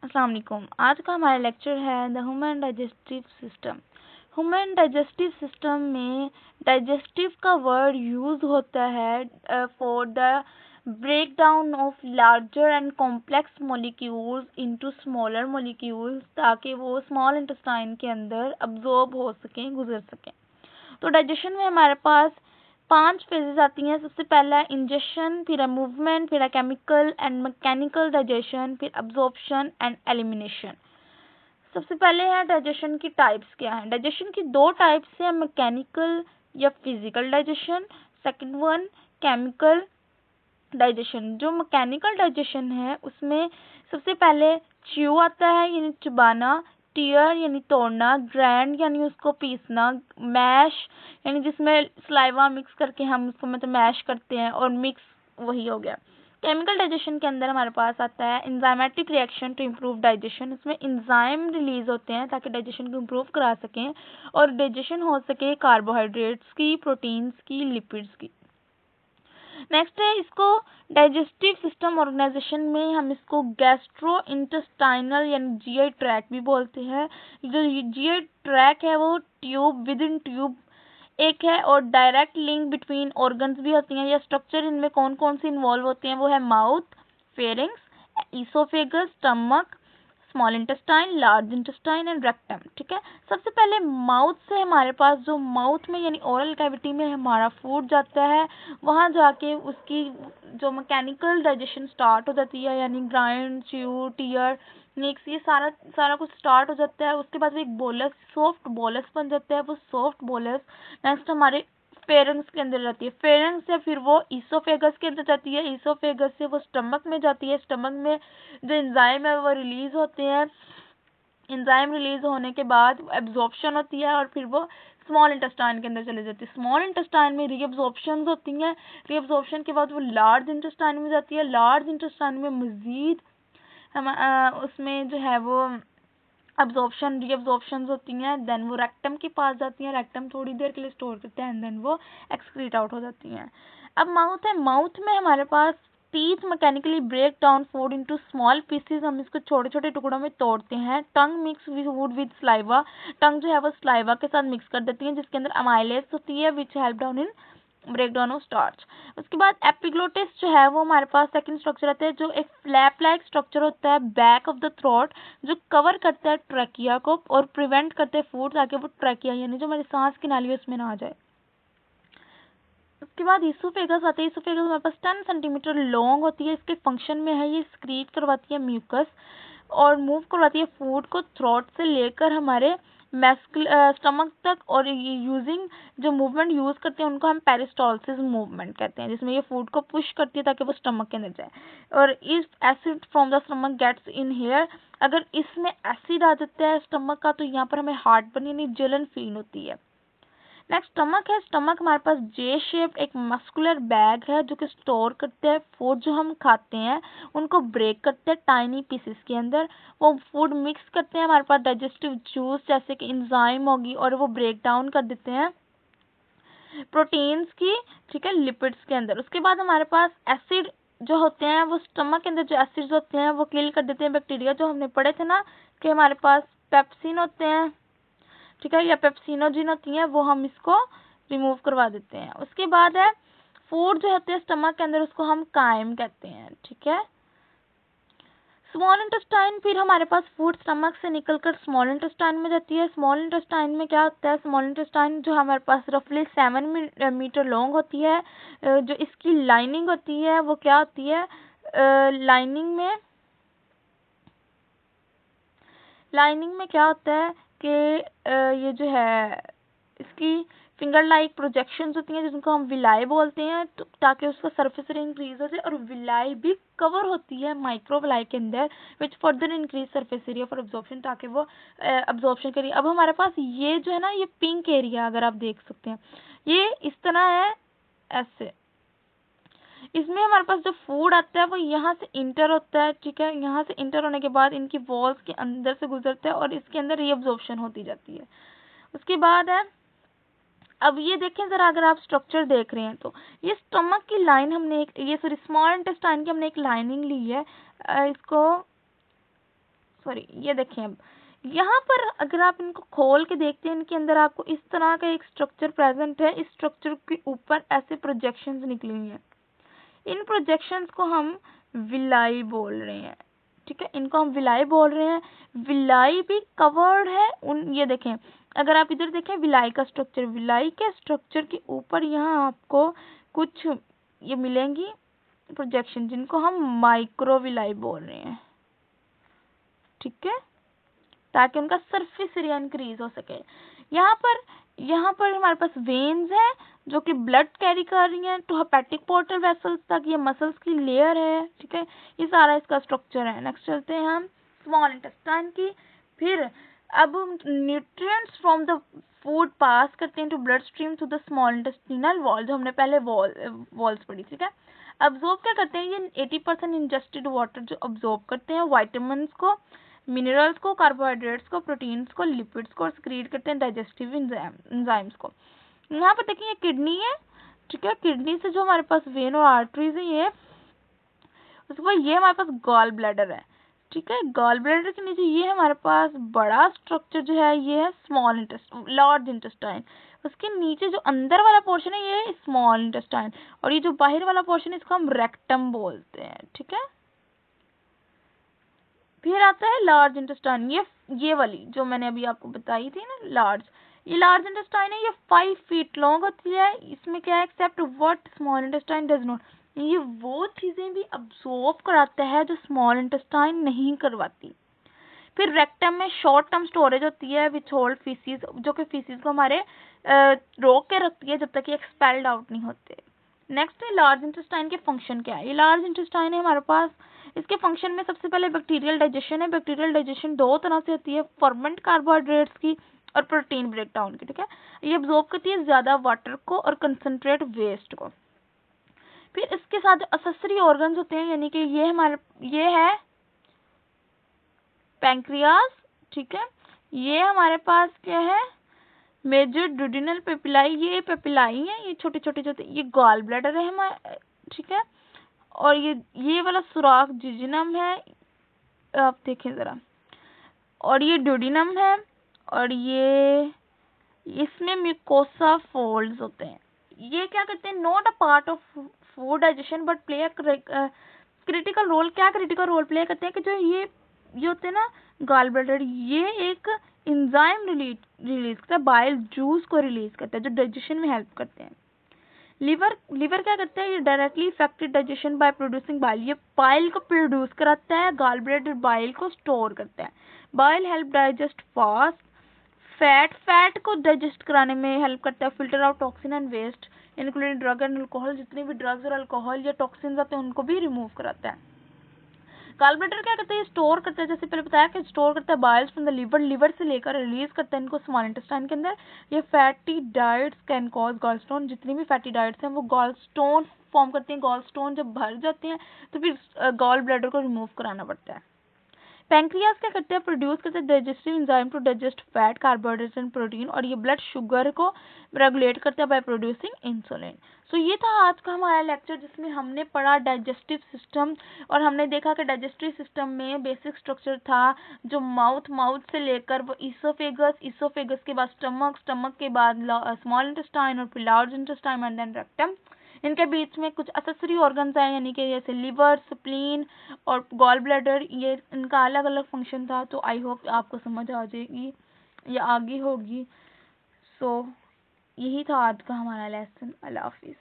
अस्सलाम वालेकुम। आज का हमारा लेक्चर है the human digestive system. Human digestive system में डाइजेस्टिव का वर्ड यूज होता है for the break down of larger and complex molecules into smaller molecules, ताकि वो स्मॉल इंटेस्टाइन के अंदर अब्जॉर्ब हो सकें, गुजर सकें। तो डाइजेशन में हमारे पास 5 फेजेस आती हैं। सबसे पहला है इंजेशन, फिर है मूवमेंट, फिर है केमिकल एंड मैकेनिकल डाइजेशन, फिर अब्जॉर्प्शन एंड एलिमिनेशन। सबसे पहले है डाइजेशन की टाइप्स क्या हैं। डाइजेशन की 2 टाइप्स हैं, मैकेनिकल या physical digestion, second one chemical digestion. जो मैकेनिकल डाइजेशन है उसमें सबसे पहले च्यू आता है यानी चबाना, टीयर यानी तोड़ना, ग्राइंड यानी उसको पीसना, मैश यानी जिसमें स्लाइवा मिक्स करके हम उसको मतलब मैश करते हैं, और मिक्स वही हो गया। केमिकल डाइजेशन के अंदर हमारे पास आता है enzymatic reaction to improve digestion. इसमें एंजाइम रिलीज होते हैं ताकि डाइजेशन को इम्प्रूव करा सकें और डाइजेशन हो सके कार्बोहाइड्रेट्स की, प्रोटीन्स की, लिपिड्स की। नेक्स्ट है इसको डाइजेस्टिव सिस्टम ऑर्गेनाइजेशन में हम इसको गैस्ट्रो इंटेस्टाइनल यानी जीआई ट्रैक भी बोलते हैं। जो जीआई ट्रैक है वो ट्यूब विद इन ट्यूब एक है, और डायरेक्ट लिंक बिटवीन ऑर्गन्स भी होती हैं। या स्ट्रक्चर इनमें कौन कौन सी इन्वॉल्व होती हैं वो है mouth, pharynx, oesophagus, stomach, small intestine, large intestine and rectum. ठीक है, सबसे पहले माउथ से हमारे पास जो माउथ में यानी ओरल कैविटी में हमारा फूड जाता है, वहाँ जाके उसकी जो मैकेनिकल डाइजेशन स्टार्ट हो जाती है, यानी ग्राइंड, च्यू, टीयर, मिक्स, ये सारा सारा कुछ स्टार्ट हो जाता है। उसके बाद एक बोलस, सॉफ्ट बोलस बन जाता है। वो सॉफ्ट बोलस नेक्स्ट हमारे फेरेंक्स के अंदर जाती है। फेरेंक्स से फिर वो ईसोफेगस के अंदर जाती है। ईसोफेगस से वो स्टमक में जाती है। स्टमक में जो एंजाइम है वो रिलीज होते हैं। एंजाइम रिलीज होने के बाद एब्जॉर्प्शन होती है और फिर वो स्मॉल इंटेस्टाइन के अंदर चले जाती है। स्मॉल इंटेस्टाइन में रीअब्जॉर्प्शन होती हैं। रीअब्जॉर्प्शन के बाद वो लार्ज इंटेस्टाइन में जाती है। लार्ज इंटेस्टाइन में मजीद हम उसमें जो है वो अब्जॉर्प्शन रीअब्जॉर्प्शन होती हैं। देन वो रेक्टम के पास जाती हैं। रेक्टम थोड़ी देर के लिए स्टोर करते हैं एंड देन वो एक्सक्रीट आउट हो जाती हैं। अब माउथ है, माउथ में हमारे पास teeth mechanically break down food into small pieces. हम इसको छोटे छोटे टुकड़ों में तोड़ते हैं। Tongue mix food with saliva. Tongue जो है वो स्लाइवा के साथ मिक्स कर देती है, जिसके अंदर अमाइलेज होती है which help down in break down of starch. उसके बाद एपिग्लोटिस जो है वो हमारे पास सेकंड स्ट्रक्चर आता है, जो एक फ्लैप लाइक स्ट्रक्चर होता है बैक ऑफ द थ्रोट, जो कवर करता है ट्रैकिया को और प्रिवेंट करते हैं फूड ताकि वो ट्रैकिया यानी जो हमारी सांस की नाली है उसमें ना आ जाए। उसके बाद ईसोफेगस आते हैं। ईसोफेगस हमारे पास 10 सेंटीमीटर लॉन्ग होती है। इसके फंक्शन में है ये स्क्रीट करवाती है म्यूकस और मूव करवाती है फूड को थ्रोट से लेकर हमारे स्टमक तक, और यूजिंग जो मूवमेंट यूज करते हैं उनको हम पेरिस्टॉलसिस मूवमेंट कहते हैं, जिसमें ये फूड को पुश करती है ताकि वो स्टमक के अंदर जाए। और इस acid from the stomach gets in here, अगर इसमें एसिड आ जाता है स्टमक का तो यहाँ पर हमें हार्ट बर्न यानी जलन फील होती है। नेक्स्ट स्टमक है। स्टमक हमारे पास जे शेप एक मस्कुलर बैग है जो कि स्टोर करते हैं फूड जो हम खाते हैं उनको ब्रेक करते हैं टाइनी पीसेस के अंदर। वो फूड मिक्स करते हैं हमारे पास डाइजेस्टिव जूस जैसे कि एंजाइम होगी और वो ब्रेक डाउन कर देते हैं प्रोटीन्स की, ठीक है, लिपिड्स के अंदर। उसके बाद हमारे पास एसिड जो होते हैं वो स्टमक के अंदर जो एसिड्स होते हैं वो किल कर देते हैं बैक्टीरिया। जो हमने पढ़े थे ना कि हमारे पास पेप्सिन होते हैं, ठीक है, या पेप्सिनोजिन होती है, वो हम इसको रिमूव करवा देते हैं। उसके बाद है फूड जो होते हैं स्टमक के अंदर उसको हम कायम कहते हैं, ठीक है। स्मॉल इंटेस्टाइन, फिर हमारे पास फूड स्टमक से निकलकर स्मॉल इंटेस्टाइन में जाती है। स्मॉल इंटेस्टाइन में क्या होता है, स्मॉल इंटेस्टाइन जो हमारे पास रफली 7 मीटर लॉन्ग होती है। जो इसकी लाइनिंग होती है वो क्या होती है, लाइनिंग में क्या होता है कि ये जो है इसकी फिंगर लाइक प्रोजेक्शंस होती हैं जिनको हम विलाई बोलते हैं, तो ताकि उसका सरफेस एरिया इंक्रीज हो जाए। और विलाई भी कवर होती है माइक्रो विलाई के अंदर which further increase surface area for absorption, ताकि वो अब्जॉर्प्शन करिए। अब हमारे पास ये जो है ना ये पिंक एरिया अगर आप देख सकते हैं ये इस तरह है ऐसे। इसमें हमारे पास जो फूड आता है वो यहाँ से इंटर होता है, ठीक है, यहाँ से इंटर होने के बाद इनकी वॉल्स के अंदर से गुजरता है और इसके अंदर रीअब्जॉर्प्शन होती जाती है। उसके बाद है, अब ये देखें जरा, अगर आप स्ट्रक्चर देख रहे हैं तो ये स्टमक की लाइन हमने एक, ये सॉरी स्मॉल इंटेस्टाइन की हमने एक लाइनिंग ली है, इसको सॉरी, ये देखें अब यहाँ पर अगर आप इनको खोल के देखते हैं, इनके अंदर आपको इस तरह का एक स्ट्रक्चर प्रेजेंट है। इस स्ट्रक्चर के ऊपर ऐसे प्रोजेक्शंस निकली हुई हैं। इन प्रोजेक्शंस को हम विलाई बोल रहे हैं, ठीक है, इनको हम विलाई बोल रहे हैं। विलाई भी कवर्ड है उन, ये देखें, अगर आप इधर देखें विलाई का स्ट्रक्चर, विलाई के स्ट्रक्चर के ऊपर यहाँ आपको कुछ ये मिलेंगी प्रोजेक्शन, जिनको हम माइक्रोविलाई बोल रहे हैं, ठीक है, ताकि उनका सरफेस एरिया इंक्रीज हो सके। यहाँ पर हमारे पास वेन्स हैं जो कि ब्लड कैरी कर रही हैं टू हेपेटिक पोर्टल वेसल्स तक। ये मसल्स की लेयर है, ठीक है, ये सारा इसका स्ट्रक्चर है। नेक्स्ट चलते हैं हम स्मॉल इंटेस्टाइन की। फिर अब nutrients from the food pass करते हैं to blood stream to the small intestinal wall, जो हमने पहले वॉल्स पढ़ी, ठीक है। अब्जॉर्ब क्या करते हैं, ये 80% इंजेस्टेड वाटर जो अब्जॉर्ब करते हैं, वाइटामिन्स को, मिनरल्स को, कार्बोहाइड्रेट्स को, प्रोटीन्स को, लिपिड्स को, और सेक्रीट करते हैं डाइजेस्टिव एंजाइम्स को। यहाँ पर देखिए ये किडनी है, ठीक है, किडनी से जो हमारे पास वेन और आर्टरीज है ये, उसके बाद ये हमारे पास गॉल ब्लैडर है, ठीक है। गॉल ब्लैडर के नीचे ये हमारे पास बड़ा स्ट्रक्चर जो है ये है स्मॉल इंटेस्टाइन, लार्ज इंटेस्टाइन। उसके नीचे जो अंदर वाला पोर्शन है ये है स्मॉल इंटेस्टाइन, और ये जो बाहर वाला पोर्शन है इसको हम रेक्टम बोलते हैं, ठीक है। फिर आता है लार्ज इंटेस्टाइन, ये वाली जो मैंने अभी आपको बताई थी ना, लार्ज, ये लार्ज इंटेस्टाइन है, ये 5 फीट लॉन्ग होती है। इसमें क्या है, except what small intestine does not, ये वो चीजें भी अब्सॉर्ब कराता है जो स्मॉल इंटेस्टाइन नहीं करवाती। फिर रेक्टम में शॉर्ट टर्म स्टोरेज होती है विच होल्ड फीसिस, जो कि फीसिस को हमारे रोक के रखती है जब तक ये एक्सपेल्ड आउट नहीं होते। नेक्स्ट है लार्ज इंटेस्टाइन के फंक्शन क्या है। ये लार्ज इंटेस्टाइन है हमारे पास, इसके फंक्शन में सबसे पहले बैक्टीरियल डाइजेशन है। बैक्टीरियल डाइजेशन दो तरह से होती है, फर्मेंट कार्बोहाइड्रेट्स की और प्रोटीन ब्रेकडाउन की, ठीक है। ये अब्सॉर्ब करती है ज्यादा वाटर को और कंसंट्रेट वेस्ट को। फिर इसके साथ एक्सेसरी ऑर्गन्स होते हैं, यानी कि ये है पैंक्रियास, ठीक है। ये हमारे पास क्या है, मेजर ड्यूडिनल पेपिलाई, ये पेपिलाई है, ये छोटे छोटे जो, ये गॉल ब्लैडर है हमारा, ठीक है। और ये वाला सुराख जिजिनम है, आप देखें जरा, और ये ड्यूडिनम है, और ये इसमें म्यूकोसा फोल्ड्स होते हैं। ये क्या करते हैं, not a part of food digestion but play a critical role. क्या क्रिटिकल रोल प्ले करते हैं कि जो ये होते हैं ना गॉल ब्लैडर, ये एक एंजाइम रिलीज करता है, बाइल जूस को रिलीज करता है जो डाइजेशन में हेल्प करते हैं। लिवर क्या करता है, ये directly effected digestion by producing bile, ये बाइल को प्रोड्यूस कराता है, गॉल ब्लैडर बाइल को स्टोर करता है। Bile help digest fast fat को डाइजेस्ट कराने में हेल्प करता है, filter out toxin and waste including drug and alcohol, जितने भी ड्रग्स और अल्कोहल या टॉक्सिन्स आते हैं उनको भी रिमूव कराता है। गॉल ब्लैडर क्या करता है, स्टोर करता है, जैसे पहले बताया कि स्टोर करता है बाइल्स फ्रॉम द लिवर से लेकर रिलीज करता है इनको स्मॉल इंटेस्टाइन के अंदर। ये fatty diets can cause gallstone, जितनी भी फैटी डाइट्स हैं वो गॉलस्टोन फॉर्म करती हैं। गॉलस्टोन जब भर जाते हैं तो फिर गॉल ब्लैडर को रिमूव कराना पड़ता है। पैंक्रियास क्या करते हैं, प्रोड्यूस करते हैं digestive enzyme to digest fat, carbohydrates and protein, और ये ब्लड शुगर को रेगुलेट करता है बाय प्रोड्यूसिंग इंसुलिन। सो ये था आज का हमारा लेक्चर जिसमें हमने पढ़ा डाइजेस्टिव सिस्टम, और हमने देखा कि डाइजेस्टिव सिस्टम में बेसिक स्ट्रक्चर था जो माउथ से लेकर वो इसोफेगस के बाद स्टमक के बाद स्मॉल इंटेस्टाइन और फिर large intestine and then rectum. इनके बीच में कुछ एक्सेसरी ऑर्गन्स हैं, यानी कि जैसे लिवर, स्प्लीन और गॉल ब्लैडर, ये इनका अलग अलग फंक्शन था। तो आई होप आपको समझ आ जाएगी या आगे होगी। सो यही था आज का हमारा लेसन। अल्लाह हाफिज़।